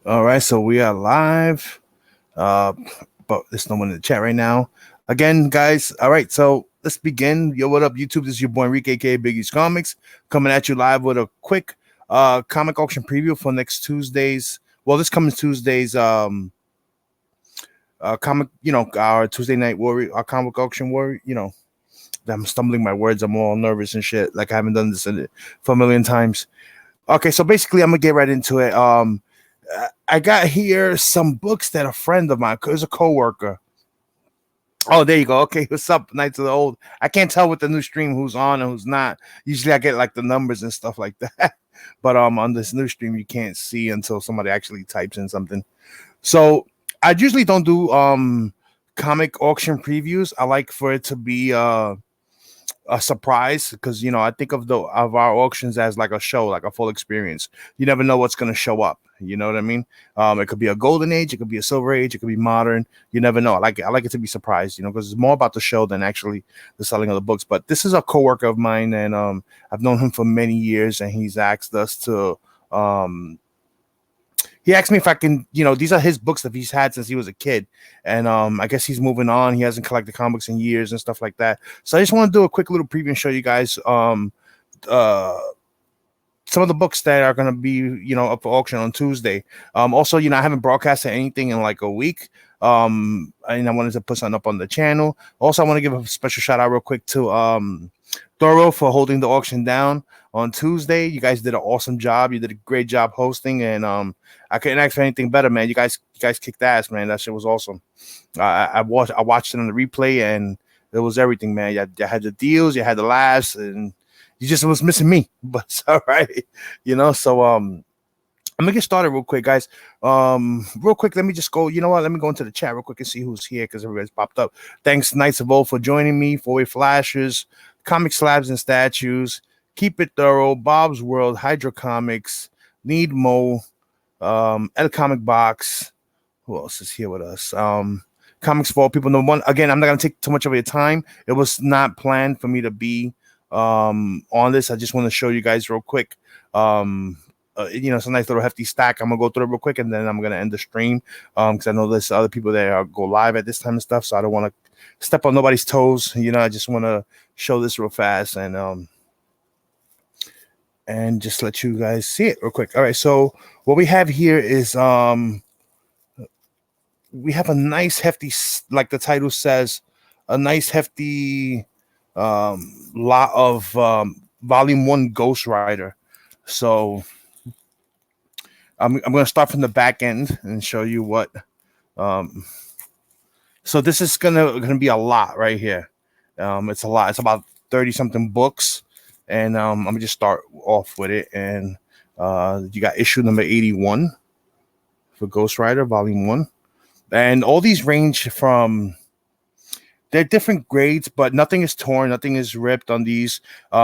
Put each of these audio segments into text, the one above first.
All right, so we are live. But there's no one in the chat right now. Again, guys. All right, so let's begin. Yo, what up, YouTube? This is your boy Enrique, aka Biggie's Comics, coming at you live with a quick comic auction preview for next Tuesday's. Well, this coming Tuesday's comic, our Tuesday night warrior, our comic auction warrior, I'm stumbling my words. I'm all nervous and shit. Like I haven't done this for a million times. Okay, so basically, I'm gonna get right into it. I got here some books that a friend of mine, cause a coworker. Oh, there you go. Okay, what's up, Knights of the Old? I can't tell with the new stream who's on and who's not. Usually, I get like the numbers and stuff like that. But on this new stream, you can't see until somebody actually types in something. So I usually don't do comic auction previews. I like for it to be a surprise because I think of our auctions as like a show, like a full experience. You never know what's going to show up. You know what I mean? It could be a golden age, it could be a silver age, it could be modern. You never know. I like it to be surprised, because it's more about the show than actually the selling of the books. But this is a coworker of mine, and I've known him for many years, and he's asked us to he asked me if I can, these are his books that he's had since he was a kid. And I guess he's moving on. He hasn't collected comics in years and stuff like that. So I just want to do a quick little preview and show you guys some of the books that are going to be, up for auction on Tuesday. Also, I haven't broadcasted anything in like a week. And I wanted to put something up on the channel. Also, I want to give a special shout out real quick to Thorough for holding the auction down on Tuesday. You guys did an awesome job. You did a great job hosting, and I couldn't ask for anything better, man. You guys kicked ass, man. That shit was awesome. I watched it on the replay, and it was everything, man. You had the deals, you had the laughs, and you just was missing me. But it's all right, So I'm gonna get started real quick, guys. Real quick, let me just go. You know what? Let me go into the chat real quick and see who's here because everybody's popped up. Thanks, Knights of Old, for joining me. Four-way flashers, comic slabs and statues. Keep it thorough. Bob's World, Hydro Comics, Need Mo, El Comic Box. Who else is here with us? Comics for All People. No one. Again, I'm not gonna take too much of your time. It was not planned for me to be on this. I just want to show you guys real quick. It's a nice little hefty stack. I'm gonna go through it real quick and then I'm gonna end the stream. Because I know there's other people that go live at this time and stuff, so I don't want to step on nobody's toes. I just want to show this real fast and just let you guys see it real quick. All right, so what we have here is we have a nice hefty, like the title says, a nice hefty lot of volume 1 Ghost Rider. So I'm going to start from the back end and show you what so this is gonna be a lot right here. It's a lot. It's about 30 something books, and I'm gonna just start off with it. And you got issue number 81 for Ghost Rider Volume 1, and all these range from, they're different grades, but nothing is torn, nothing is ripped on these.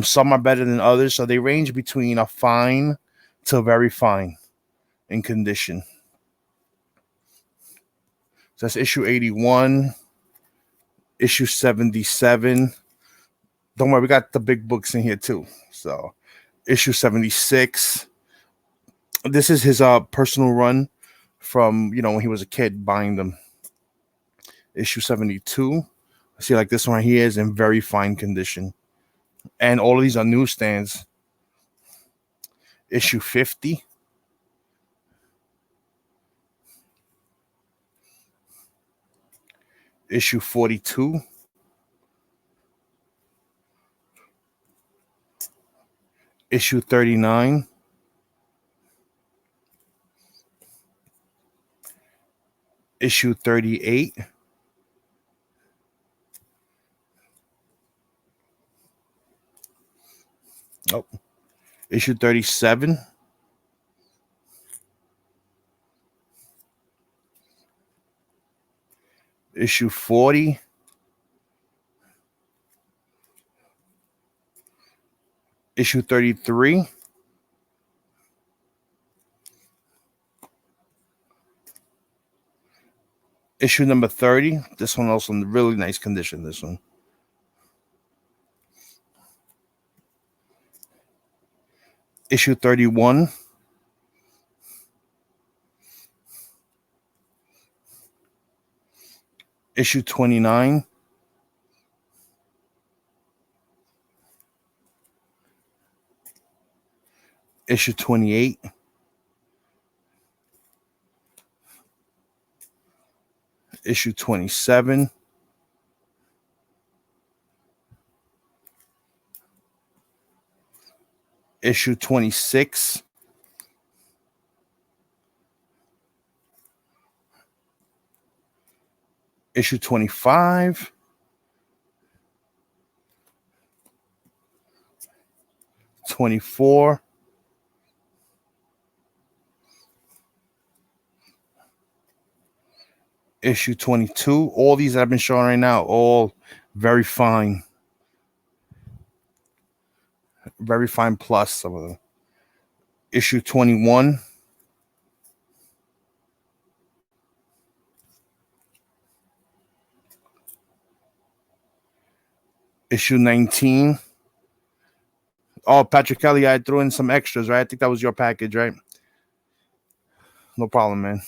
Some are better than others, so they range between a fine to very fine in condition. So that's issue 81, issue 77. Don't worry, we got the big books in here too. So issue 76. This is his personal run from, when he was a kid buying them. Issue 72. See, like this one right here is in very fine condition. And all of these are newsstands. Issue 50. Issue 42. Issue 39. Issue 38. Oh, issue 37. Issue 40. Issue 33. Issue number 30. This one also in really nice condition, this one. Issue 31. issue 29, issue 28, issue 27, issue 26, issue 25, '24, issue 22. All these that I've been showing right now, all very fine plus, some of them. Issue 21, issue 19. Oh, Patrick Kelly, I threw in some extras, right? I think that was your package, right? No problem, man.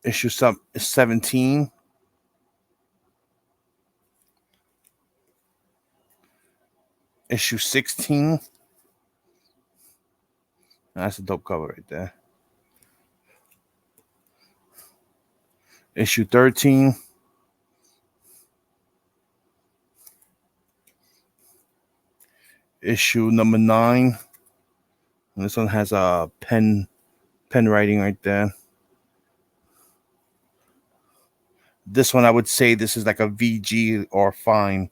Issue 17, issue 16. That's a dope cover right there. Issue 13, issue number 9. And this one has a pen writing right there. This one, I would say this is like a VG or fine.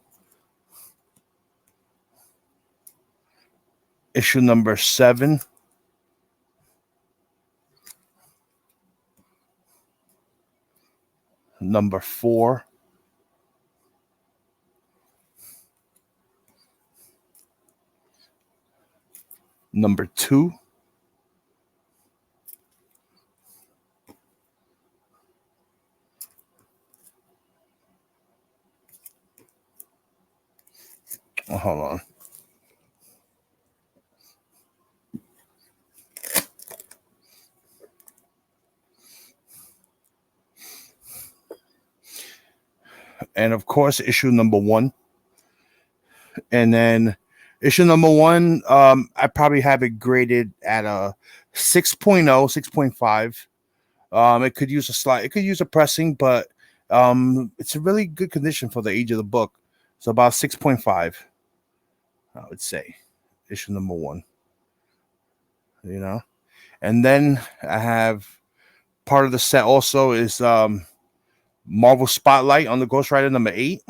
Issue number 7. Number 4. Number 2. Oh, hold on. And of course, issue number 1. And then issue number 1, I probably have it graded at a 6.0, 6.5. It could use a slide, it could use a pressing, but it's a really good condition for the age of the book. So about 6.5, I would say, issue number 1. You know, and then I have part of the set also is Marvel Spotlight on the Ghost Rider number 8.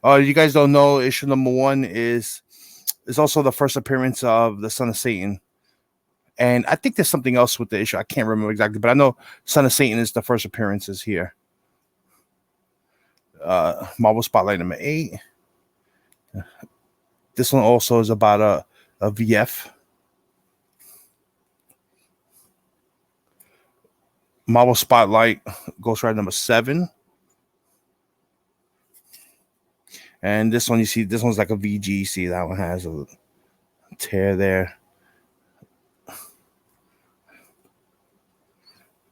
You guys don't know, issue number 1 is also the first appearance of the Son of Satan. And I think there's something else with the issue. I can't remember exactly, but I know Son of Satan is the first appearances here. Marvel Spotlight number 8. This one also is about a VF. Marvel Spotlight Ghost Rider number 7. And this one, you see, this one's like a VG. See, that one has a tear there.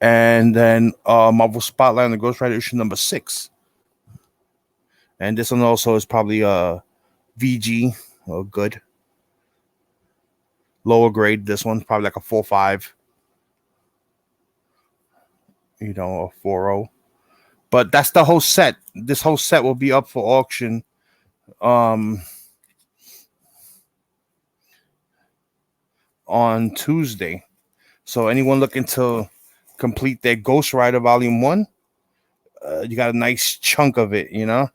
And then Marvel Spotlight on the Ghost Rider issue number 6. And this one also is probably a VG or good. Lower grade. This one's probably like a 4.5. You know, a 4.0. But that's the whole set. This whole set will be up for auction. On Tuesday. So anyone looking to complete their Ghost Rider Volume 1, you got a nice chunk of it, you know.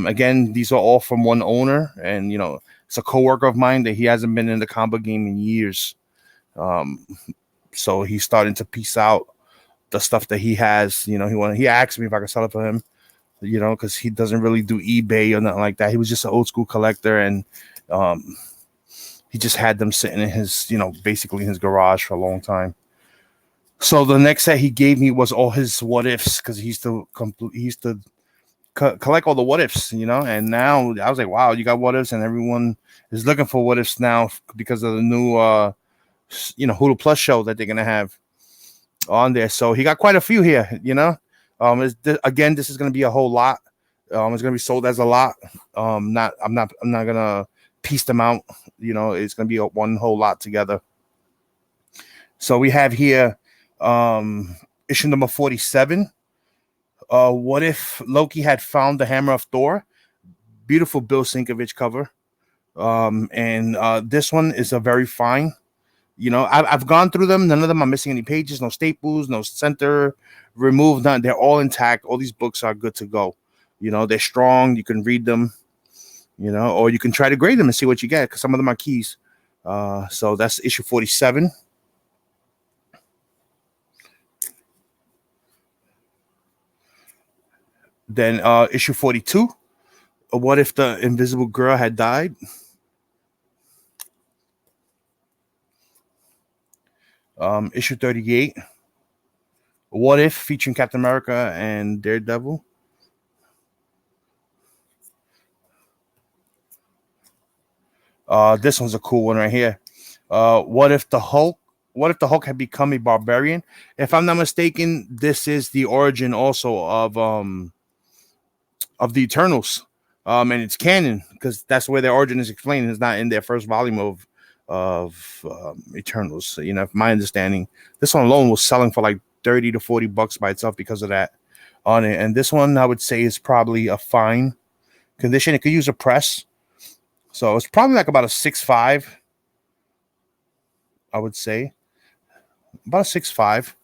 Again, these are all from one owner, and you know, it's a coworker of mine that he hasn't been in the comic game in years. So he's starting to piece out the stuff that he has. You know, he asked me if I could sell it for him, you know, because he doesn't really do eBay or nothing like that. He was just an old school collector, and he just had them sitting in his, you know, basically in his garage for a long time. So the next set he gave me was all his what ifs, because he used to collect all the what ifs, you know. And now I was like, wow, you got what ifs, and everyone is looking for what ifs now because of the new, you know, Hulu Plus show that they're gonna have. on there. So he got quite a few here, you know. Again, this is going to be a whole lot. It's going to be sold as a lot. I'm not going to piece them out. You know, it's going to be one whole lot together. So we have here issue number 47. What if Loki had found the hammer of Thor? Beautiful Bill Sienkiewicz cover. And this one is a very fine. You know, I've gone through them. None of them are missing any pages, no staples, no center removed. None. They're all intact. All these books are good to go. You know, they're strong. You can read them, you know, or you can try to grade them and see what you get, because some of them are keys. So that's issue 47. Then issue 42. What if the Invisible Girl had died? Issue 38. What if, featuring Captain America and Daredevil? This one's a cool one right here. What if the Hulk had become a barbarian? If I'm not mistaken, this is the origin also of the Eternals. And it's canon because that's where their origin is explained. It's not in their first volume of Eternals. So, you know, my understanding, this one alone was selling for like $30 to $40 by itself because of that on it. And this one I would say is probably a fine condition. It could use a press. So it's probably like about a 6.5, I would say. About a 6.5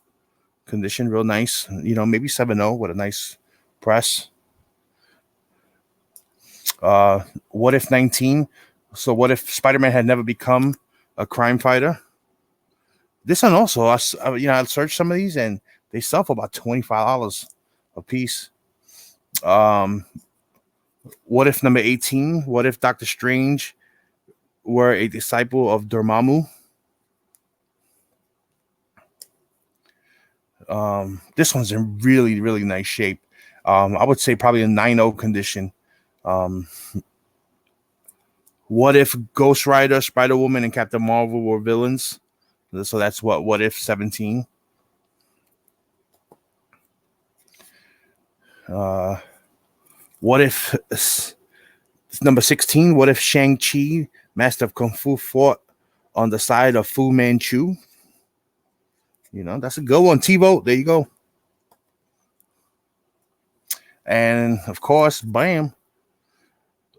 condition, real nice. You know, maybe 7.0 with a nice press. What if 19? So what if Spider-Man had never become a crime fighter? This one also, I searched some of these and they sell for about $25 a piece. What if number 18? What if Doctor Strange were a disciple of Dormammu? This one's in really, really nice shape. I would say probably a 9.0 condition. What if Ghost Rider, Spider-Woman, and Captain Marvel were villains? So that's what if 17. What if number 16? What if Shang-Chi, Master of Kung Fu, fought on the side of Fu Manchu? You know, that's a good one. T-Vote, there you go. And of course, bam.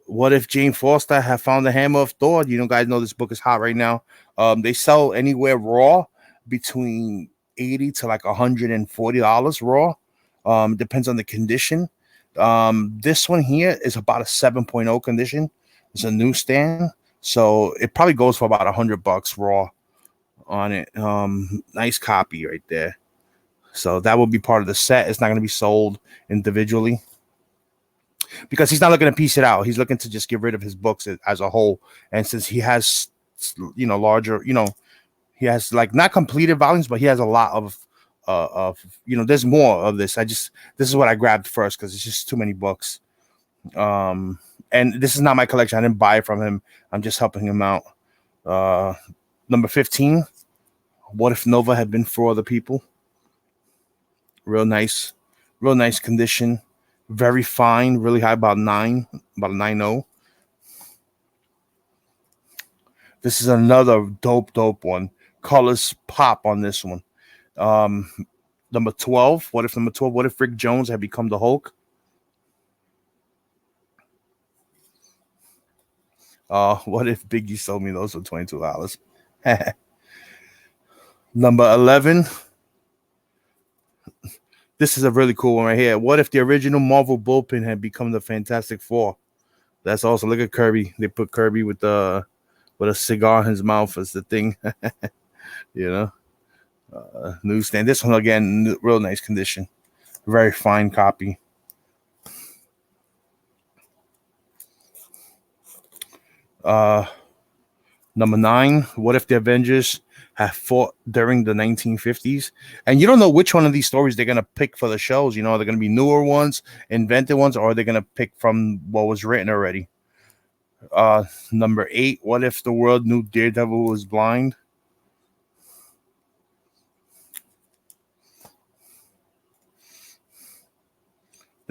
What if Jane Foster had found the hammer of Thor? You know, guys know this book is hot right now. They sell anywhere raw between $80 to like $140 raw. Depends on the condition. This one here is about a 7.0 condition. It's a newsstand, so it probably goes for about $100 raw on it. Nice copy right there. So that will be part of the set. It's not going to be sold individually because he's not looking to piece it out. He's looking to just get rid of his books as a whole. And since he has, you know, larger, you know, he has like not completed volumes, but he has a lot of you know, there's more of this. This is what I grabbed first because it's just too many books. And this is not my collection. I didn't buy it from him. I'm just helping him out. Number 15. What if Nova had been for other people? Real nice condition. Very fine, really high, about a 9.0. This is another dope one. Colors pop on this one. Number 12. What if Rick Jones had become the Hulk? What if Biggie sold me those for $22? Number 11. This is a really cool one right here. What if the original Marvel bullpen had become the Fantastic Four? That's also, look at Kirby. They put Kirby with a cigar in his mouth as the thing. You know, newsstand. This one again, real nice condition. Very fine copy. Number 9. What if the Avengers have fought during the 1950s? And you don't know which one of these stories they're gonna pick for the shows. You know, they're gonna be newer ones, invented ones, or they're gonna pick from what was written already. Number 8. What if the world knew Daredevil was blind?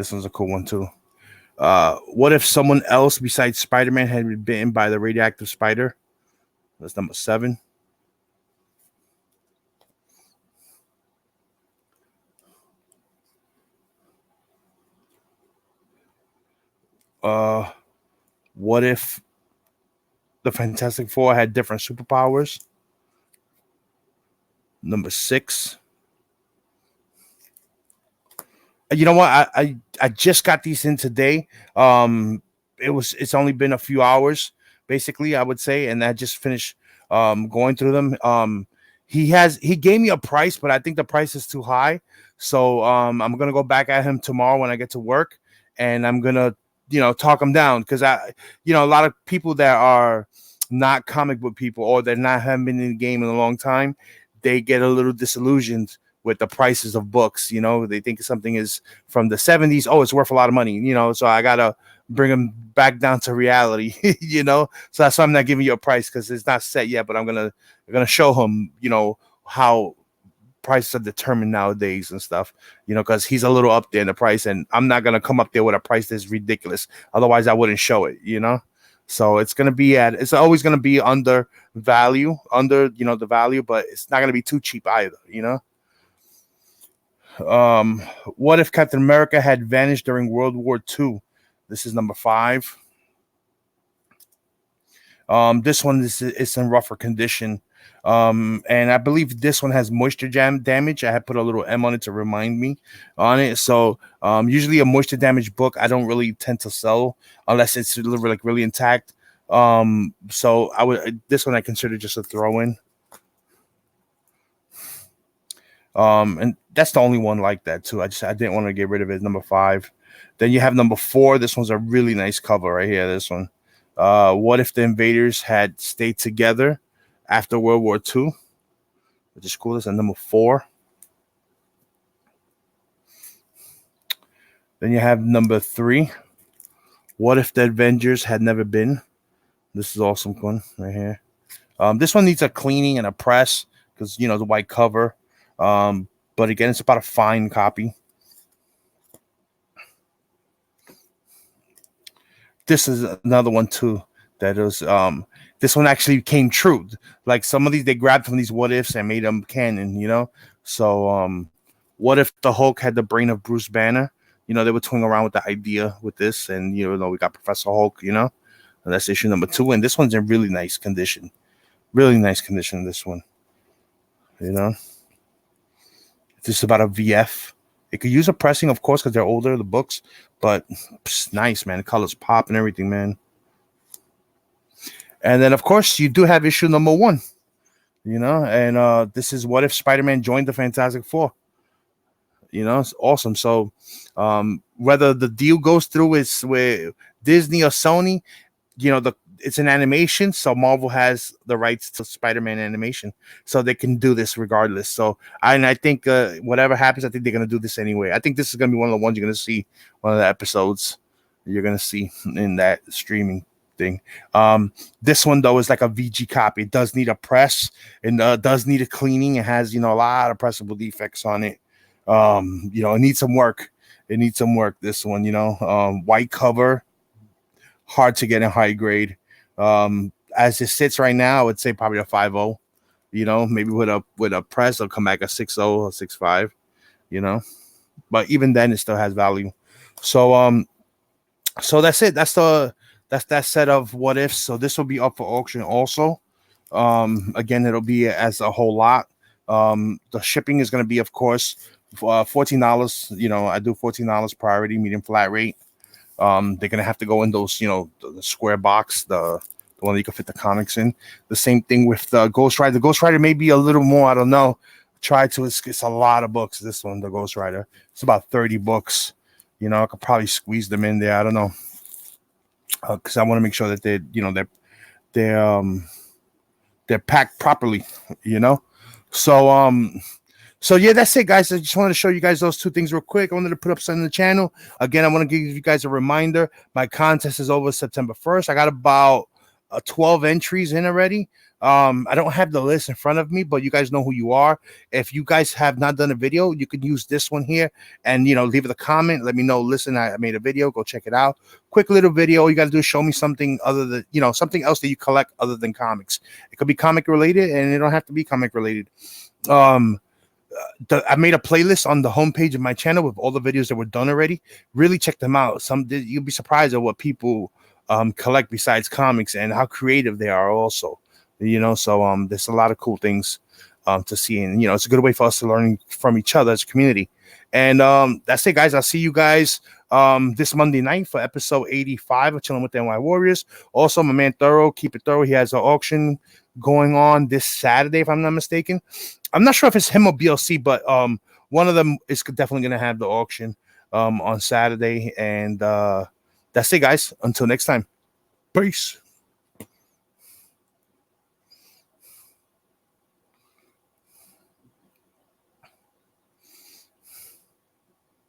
This one's a cool one too. What if someone else besides Spider-Man had been bitten by the radioactive spider? That's number 7. What if the Fantastic Four had different superpowers? Number 6. You know what? I just got these in today. It's only been a few hours, basically, I would say, and I just finished going through them. He gave me a price, but I think the price is too high. So I'm gonna go back at him tomorrow when I get to work, and I'm gonna talk him down, because a lot of people that are not comic book people, or they're not haven't been in the game in a long time, they get a little disillusioned with the prices of books. They think something is from the 70s. Oh, it's worth a lot of money, so I gotta bring them back down to reality. So that's why I'm not giving you a price, because it's not set yet, but I'm gonna show him how prices are determined nowadays and stuff, because he's a little up there in the price, and I'm not gonna come up there with a price that's ridiculous, otherwise I wouldn't show it. So it's always gonna be under the value, but it's not gonna be too cheap either. What if Captain America had vanished during World War II? This is number 5. This one is in rougher condition. And I believe this one has moisture damage. I had put a little M on it to remind me on it. So usually a moisture damage book I don't really tend to sell unless it's really intact. So this one I consider just a throw in. And that's the only one like that too. I didn't want to get rid of it. Number 5. Then you have number 4. This one's a really nice cover right here. This one. What if the invaders had stayed together after World War II? Which is cool. This is number 4. Then you have number 3. What if the Avengers had never been? This is awesome one right here. This one needs a cleaning and a press, because the white cover. But again, it's about a fine copy. This is another one too that is this one actually came true. Like some of these they grabbed from these what ifs and made them canon, So what if the Hulk had the brain of Bruce Banner? They were toying around with the idea with this, and we got Professor Hulk, and that's issue number 2. And this one's in really nice condition. Really nice condition, this one. This is about a VF. It could use a pressing, of course, because they're older, the books, but it's nice, man. The colors pop and everything, man. And then, of course, you do have issue number 1, and this is what if Spider-Man joined the Fantastic Four. It's awesome. So whether the deal goes through with Disney or Sony, it's an animation, so Marvel has the rights to Spider-Man animation, so they can do this regardless. So I think whatever happens, I think they're gonna do this anyway. I think this is gonna be one of the ones you're gonna see, one of the episodes you're gonna see in that streaming thing. This one though is like a VG copy. It does need a press and does need a cleaning. It has a lot of pressable defects on it. It needs some work. This one, white cover, hard to get in high grade. As it sits right now, I would say probably a 5.0. Maybe with a press, it'll come back a 6.0 or 6.5. But even then, it still has value. So so that's it. That's that set of what ifs. So this will be up for auction also. Again, it'll be as a whole lot. The shipping is going to be, of course, $14. I do $14 priority, medium flat rate. They're gonna have to go in those, the square box, the one that you can fit the comics in. The same thing with the Ghost Rider. The Ghost Rider may be a little more, I don't know. It's a lot of books. This one, the Ghost Rider, it's about 30 books. I could probably squeeze them in there. I don't know, because I want to make sure that they're packed properly. So yeah, that's it, guys. I just wanted to show you guys those 2 things real quick. I wanted to put up something on the channel. Again, I want to give you guys a reminder. My contest is over September 1st. I got about 12 entries in already. I don't have the list in front of me, but you guys know who you are. If you guys have not done a video, you can use this one here and, leave it a comment. Let me know. Listen, I made a video. Go check it out. Quick little video. All you got to do is show me something other than, something else that you collect other than comics. It could be comic related and it don't have to be comic related. I made a playlist on the homepage of my channel with all the videos that were done already. Really check them out. You'll be surprised at what people collect besides comics and how creative they are also. So there's a lot of cool things to see, and it's a good way for us to learn from each other as a community. And that's it, guys. I'll see you guys this Monday night for episode 85 of Chilling with the NY Warriors. Also, my man Thorough, keep it thorough. He has an auction going on this Saturday, if I'm not mistaken. I'm not sure if it's him or BLC, but one of them is definitely going to have the auction on Saturday. And that's it, guys. Until next time. Peace.